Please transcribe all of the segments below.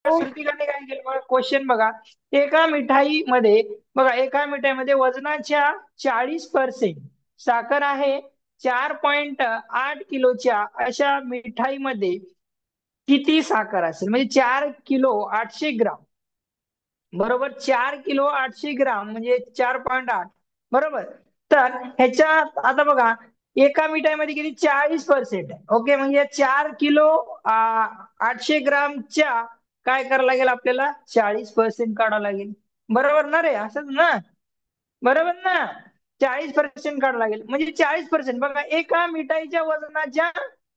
श्रुतिकाने काय केलं बघा, क्वेश्चन बघा. एका मिठाईमध्ये वजनाच्या 40% साखर आहे. 4.8 किलोच्या अशा मिठाईमध्ये किती साखर असेल? म्हणजे 4 किलो 800 ग्राम, बरोबर. 4 किलो 800 ग्राम म्हणजे 4.8, बरोबर. तर ह्याच्यात आता बघा, एका मिठाईमध्ये किती 40% आहे. ओके, म्हणजे 4 किलो 800 ग्रामच्या काय करावं लागेल आपल्याला? 40% काढावं लागेल, बरोबर ना रे? असंच ना, बरोबर ना? 40% काढावं लागेल म्हणजे 40%. बघा, एका मिठाईच्या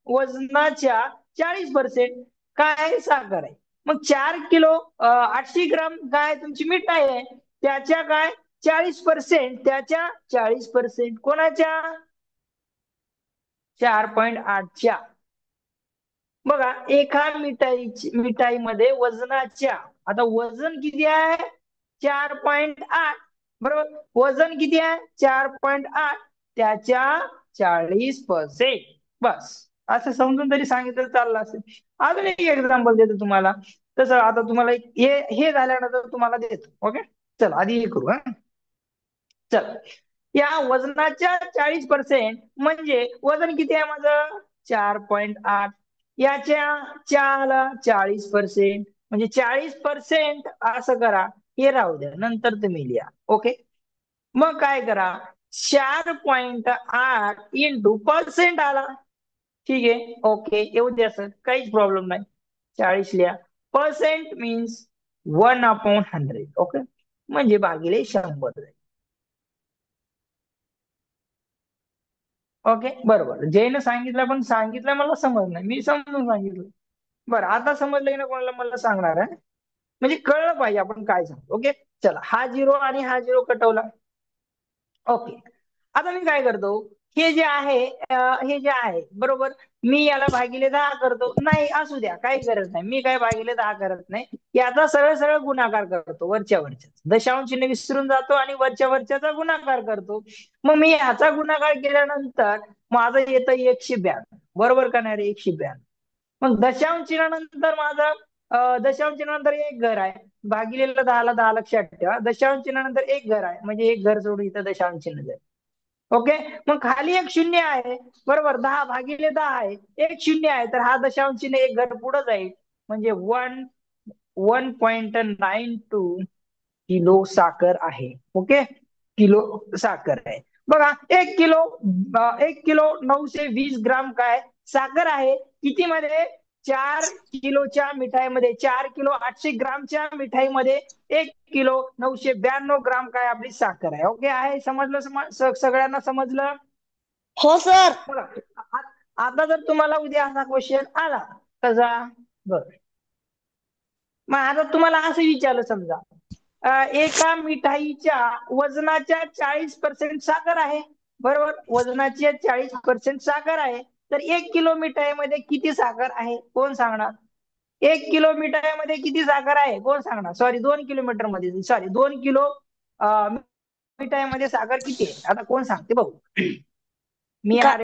वजनाच्या 40% काय साखर आहे. मग 4 किलो 800 ग्राम काय तुमची मिठाई आहे, त्याच्या काय 40%, त्याच्या 40% कोणाच्या? 4.8च्या. बघा, एका मिठाईमध्ये वजनाच्या, आता वजन किती आहे? 4.8, बरोबर. वजन किती आहे? 4.8, त्याच्या 40%. बस, असं समजून तरी सांगितलं चाललं असेल. अजून एक एक्झाम्पल देतो तुम्हाला. तसं आता तुम्हाला हे हे झाल्यानंतर तुम्हाला देतो. ओके, चला आधी हे करू. हा, चल. या वजनाच्या 40% म्हणजे वजन किती आहे माझं? 4.8. याच्या 40% म्हणजे 40% असं करा, हे राहू द्या, नंतर तुम्ही लिहा. ओके, मग काय करा, 4.8 इंटू पर्सेंट आला. ठीक आहे, ओके, येऊ द्या सर, काहीच प्रॉब्लेम नाही. 40 लिहा. Percent means 1/100. ओके, म्हणजे भागिले 100. ओके, बरोबर. जयनं सांगितलं, पण सांगितलं मला समजलं, मी समजून सांगितलं. बरं, आता समजलं ना कोणाला? मला सांगणार आहे, म्हणजे कळलं पाहिजे आपण काय सांगतो. ओके, चला, हा 0 आणि हा 0 कटवला. ओके, आता मी काय करतो, हे जे आहे बरोबर, मी याला भागिले 10 करतो. नाही, असू द्या, काही गरज नाही, मी काय भागिले 10 करत नाही. याचा सरळ सरळ गुणाकार करतो, वरच्या वरच्या दशांश चिन्ह विसरून जातो आणि वरच्या वरच्याचा गुणाकार करतो. मग मी याचा गुणाकार केल्यानंतर माझं येतं 192, बरोबर का नाही रे? 192. मग दशांश चिन्हानंतर माझं दशांश चिन्हानंतर एक घर आहे, भागिलेला 10 लक्षात ठेवा. दशांश चिन्हानंतर एक घर आहे, म्हणजे एक घर सोडून इथं दशांश चिन्ह जाईल. ओके, मग खाली एक शून्य आहे, बरोबर. 10 भागिले 10 आहे, एक शून्य आहे, तर हा दशांश चिन्ह एक घर पुढे जाईल, म्हणजे 1.92 किलो साखर आहे. ओके, किलो साखर आहे. बघा, 1 किलो 920 ग्राम काय साखर आहे. किती मध्ये? 4 किलोच्या मिठाईमध्ये, 4 किलो 800 ग्रामच्या मिठाईमध्ये 1 किलो 992 ग्राम काय आपली साखर आहे. ओके, आहे? समजलं? सगळ्यांना समजलं? हो सर. बघा, आता जर तुम्हाला उद्या असा क्वेश्चन आला कसा, बरं, मग आता तुम्हाला असं विचारलं समजा, एका मिठाईच्या वजनाच्या 40% साखर आहे, बरोबर. वजनाच्या 40% साखर आहे, तर 1 किलो मिठाईमध्ये किती साखर आहे? कोण सांगणार? 1 किलो मिठाईमध्ये किती साखर आहे? कोण सांगणार? सॉरी, 2 किलोमीटर मध्ये, सॉरी, 2 किलो मिठाईमध्ये साखर किती आहे? आता कोण सांगते बघू? मी हा